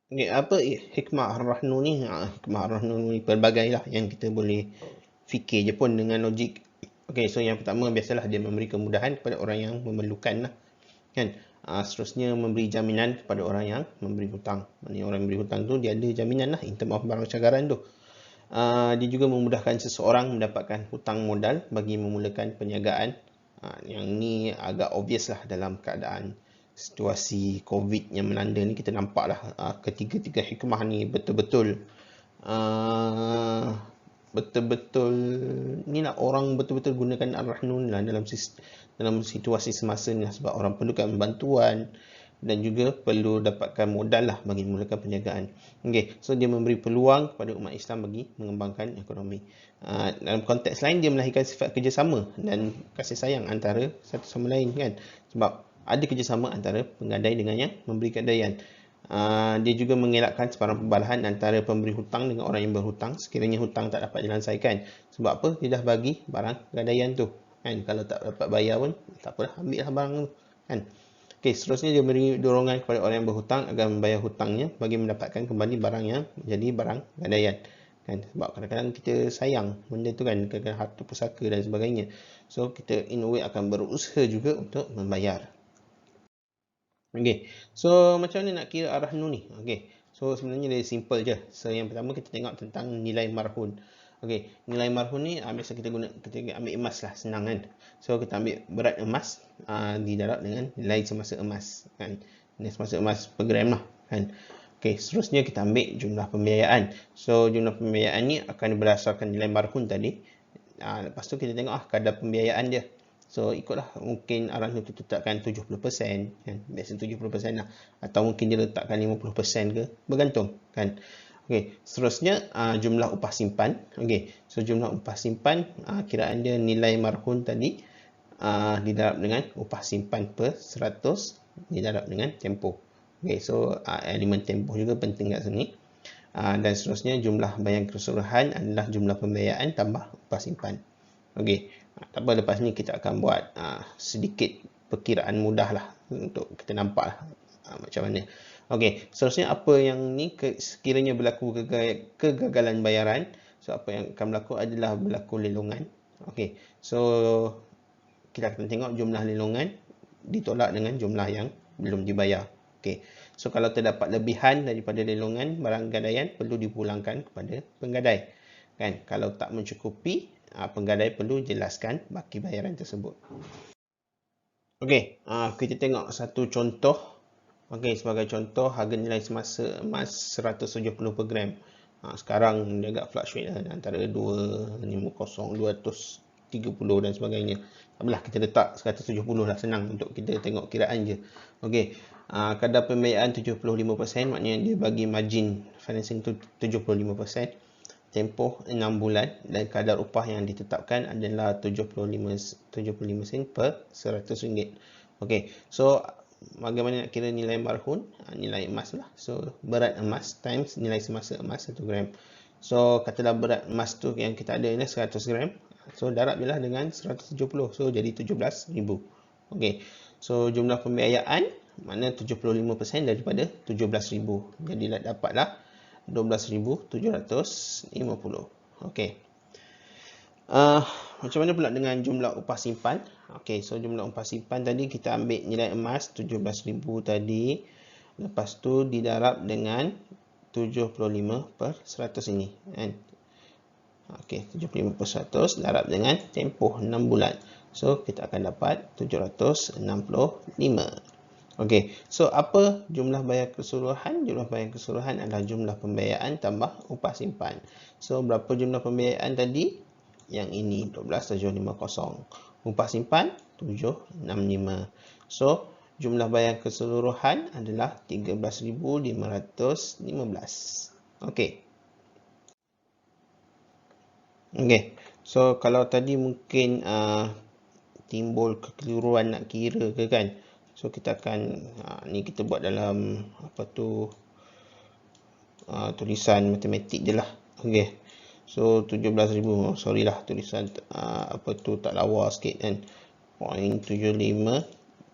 Okay, apa hikmah Ar-Rahnu ni? Hikmah Ar-Rahnu ni pelbagai lah yang kita boleh fikir je pun dengan logik. Okay, so yang pertama biasalah dia memberi kemudahan kepada orang yang memerlukan lah. Kan? Seterusnya memberi jaminan kepada orang yang memberi hutang. Maksudnya orang yang memberi hutang tu dia ada jaminan lah in term of barang cagaran tu. Dia juga memudahkan seseorang mendapatkan hutang modal bagi memulakan perniagaan. Yang ni agak obvious lah dalam keadaan situasi COVID yang melanda ni. Kita nampak lah ketiga-tiga hikmah ni betul-betul betul-betul ni lah, orang betul-betul gunakan Ar-Rahnu lah dalam situasi semasa ni lah, sebab orang perlukan bantuan dan juga perlu dapatkan modal lah bagi memulakan perniagaan. Okay, so dia memberi peluang kepada umat Islam bagi mengembangkan ekonomi. Dalam konteks lain dia melahirkan sifat kerjasama dan kasih sayang antara satu sama lain kan, sebab ada kerjasama antara penggadai dengan yang memberi gadaian. Dia juga mengelakkan sebarang pembalahan antara pemberi hutang dengan orang yang berhutang sekiranya hutang tak dapat dilansaikan. Sebab apa? Dia dah bagi barang gadaian tu kan, kalau tak dapat bayar pun tak apalah, ambil lah barang tu kan. Okey, seterusnya dia beri dorongan kepada orang yang berhutang agar membayar hutangnya bagi mendapatkan kembali barang yang menjadi barang gadaian. Kan? Sebab kadang-kadang kita sayang benda tu kan, kadang-kadang harta pusaka dan sebagainya. So, kita in a way akan berusaha juga untuk membayar. Okey, so macam mana nak kira Ar-Rahnu ni? Okey, so sebenarnya dia simple je. So, yang pertama kita tengok tentang nilai marhun. Okey, nilai marhun ni biasa kita ambil emas lah, senang kan. So, kita ambil berat emas didarab dengan nilai semasa emas kan. Nilai semasa emas per gram lah kan. Okey, seterusnya kita ambil jumlah pembiayaan. So, jumlah pembiayaan ni akan berdasarkan nilai marhun tadi. Lepas tu kita tengok kadar pembiayaan dia. So, ikutlah mungkin Ar-Rahnu tu tetapkan 70% kan. Biasa 70% lah. Atau mungkin dia letakkan 50% ke. Bergantung kan. Okey, seterusnya jumlah upah simpan. Okey, so jumlah upah simpan kiraan dia nilai marhun tadi didarab dengan upah simpan per 100 didarab dengan tempoh. Okey, so elemen tempoh juga penting kat sini. Dan seterusnya jumlah bayaran keseluruhan adalah jumlah pembiayaan tambah upah simpan. Okey, tak apa, lepas ni kita akan buat sedikit perkiraan mudah lah untuk kita nampak lah macam mana. Okey, seterusnya apa yang ni sekiranya berlaku kegagalan bayaran, so apa yang akan berlaku adalah berlaku lelongan. Okey, so kita akan tengok jumlah lelongan ditolak dengan jumlah yang belum dibayar. Okey, so kalau terdapat lebihan daripada lelongan barang gadaian perlu dipulangkan kepada penggadai. Kan, kalau tak mencukupi, penggadai perlu jelaskan baki bayaran tersebut. Okey, kita tengok satu contoh. Okey, sebagai contoh, harga nilai semasa emas 170 per gram. Sekarang dia agak fluctuate lah, antara 250, 230 dan sebagainya. Tak apalah, kita letak 170 lah, senang untuk kita tengok kiraan je. Okey, kadar pembiayaan 75%, maknanya dia bagi margin financing tu 75%. Tempoh 6 bulan dan kadar upah yang ditetapkan adalah 75 sen per RM100. Okey, so bagaimana nak kira nilai marhun? Nilai emas lah. So, berat emas times nilai semasa emas 1 gram. So, katalah berat emas tu yang kita ada ni 100 gram. So, darab je lah dengan 170. So, jadi 17,000. Okey, so jumlah pembiayaan mana 75% daripada 17,000. Jadi, dapatlah 12,750. Okey. Macam mana pula dengan jumlah upah simpan? Okey, so jumlah upah simpan tadi kita ambil nilai emas 17,000 tadi. Lepas tu didarab dengan 75 per 100 ini kan. Okey, 75 per 100 darab dengan tempoh 6 bulan. So, kita akan dapat 765. Okey, so apa jumlah bayar keseluruhan? Jumlah bayar keseluruhan adalah jumlah pembiayaan tambah upah simpan. So, berapa jumlah pembiayaan tadi? Yang ini 12,750. Upah simpan 765. So, jumlah bayar keseluruhan adalah 13,515. Okey. Okey. So, kalau tadi mungkin timbul kekeliruan nak kira ke kan? So, kita akan ni kita buat dalam apa tu tulisan matematik je lah. Okey. So 17,000, sorry lah tulisan apa tu tak lawa sikit kan. 0.75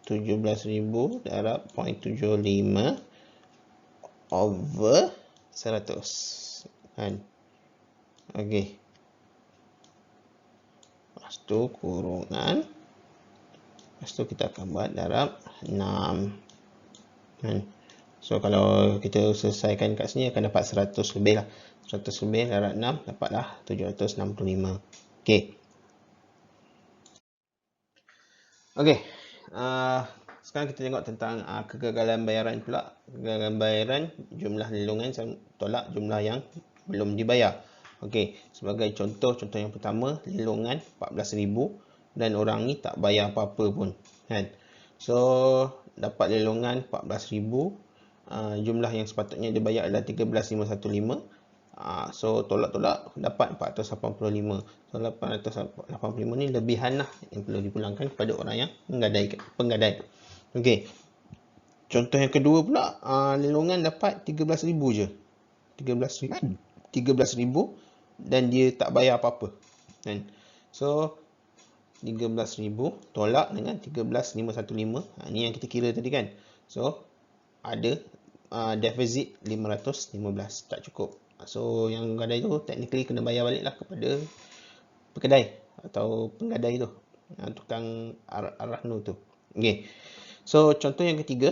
17,000 darab 0.75. over 100 kan. Okey. Lepas tu kurungan. Lepas tu kita akan buat darab 6 kan. So kalau kita selesaikan kat sini akan dapat 100 lebih lah. 100 lebih darab 6 dapatlah 765. Okey. Okey. Sekarang kita tengok tentang kegagalan bayaran pula. Kegagalan bayaran, jumlah lelongan tolak jumlah yang belum dibayar. Okey, sebagai contoh yang pertama, lelongan 14,000 dan orang ni tak bayar apa-apa pun kan. So dapat lelongan 14,000, jumlah yang sepatutnya dibayar adalah 13,515. So tolak-tolak dapat 485. So 885 ni lebihan lah yang perlu dipulangkan kepada orang yang penggadai. Okey. Contoh yang kedua pula, lelongan dapat 13,000 je. 13,000 dan dia tak bayar apa-apa kan. So 13,000 tolak dengan 13,515. Ni yang kita kira tadi kan. So ada defisit 515, tak cukup. So yang gadai tu technically kena bayar balik lah kepada pekedai atau penggadai tu, tukang Ar-Rahnu tu. Okay. So contoh yang ketiga,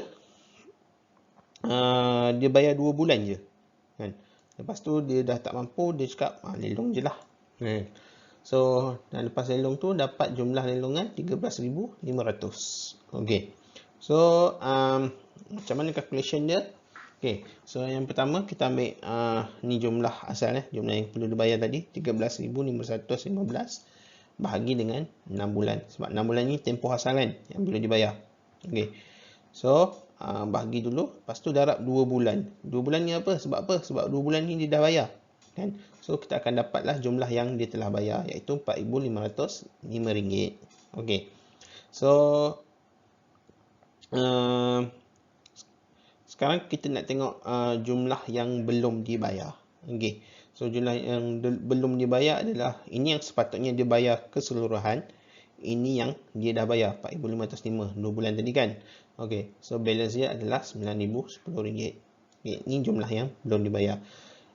dia bayar 2 bulan je kan. Lepas tu dia dah tak mampu, dia cakap lelong je lah kan. So dan lepas lelong tu dapat jumlah lelongan 13,500. Okay. So macam mana calculation dia? Okay, so yang pertama kita ambil ni jumlah asal jumlah yang perlu dibayar tadi 13,515 bahagi dengan 6 bulan. Sebab 6 bulan ni tempoh asal kan yang perlu dibayar. Okay, so bahagi dulu, lepas tu darab 2 bulan. 2 bulan ni apa? Sebab apa? Sebab 2 bulan ni dia dah bayar kan. So kita akan dapatlah jumlah yang dia telah bayar, iaitu RM4,505. Okay, so sekarang kita nak tengok jumlah yang belum dibayar. Okay. So jumlah yang belum dibayar adalah ini yang sepatutnya dia bayar keseluruhan. Ini yang dia dah bayar RM4,505 2 bulan tadi kan. Okay. So balance dia adalah RM9,010. Okay. Ini jumlah yang belum dibayar.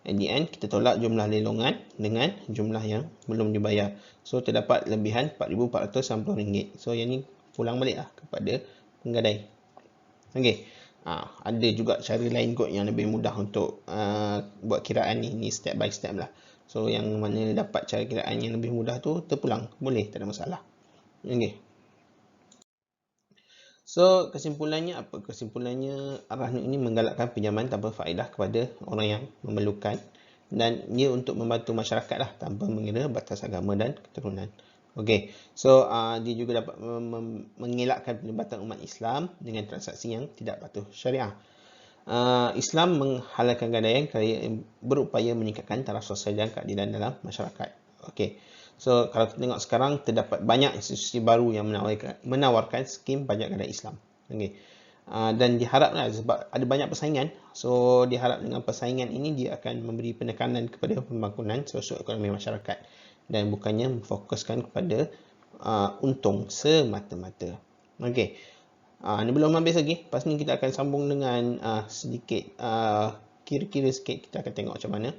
At the end kita tolak jumlah lelongan dengan jumlah yang belum dibayar. So terdapat lebihan RM4,490. So yang ni pulang balik lah kepada penggadai. Okay. Ada juga cara lain kot yang lebih mudah untuk buat kiraan ni. Ni step by step lah. So yang mana dapat cara kiraan yang lebih mudah tu terpulang. Boleh, tak ada masalah. Okay. So kesimpulannya apa? Kesimpulannya Ar-Rahnu ini menggalakkan pinjaman tanpa faedah kepada orang yang memerlukan. Dan ia untuk membantu masyarakat lah tanpa mengira batas agama dan keturunan. Okay, so dia juga dapat mengelakkan pelibatan umat Islam dengan transaksi yang tidak patuh syariah. Islam menghalalkan gadaian kerana berupaya meningkatkan taraf sosial dan keadilan dalam masyarakat. Okay, so kalau kita tengok sekarang terdapat banyak institusi baru yang menawarkan skim pajak gadai Islam. Okay, dan diharaplah sebab ada banyak persaingan, so diharap dengan persaingan ini dia akan memberi penekanan kepada pembangunan sosioekonomi masyarakat dan bukannya memfokuskan kepada untung semata-mata. Okey. Ni belum habis lagi. Lepas ni kita akan sambung dengan sedikit kira-kira sikit, kita akan tengok macam mana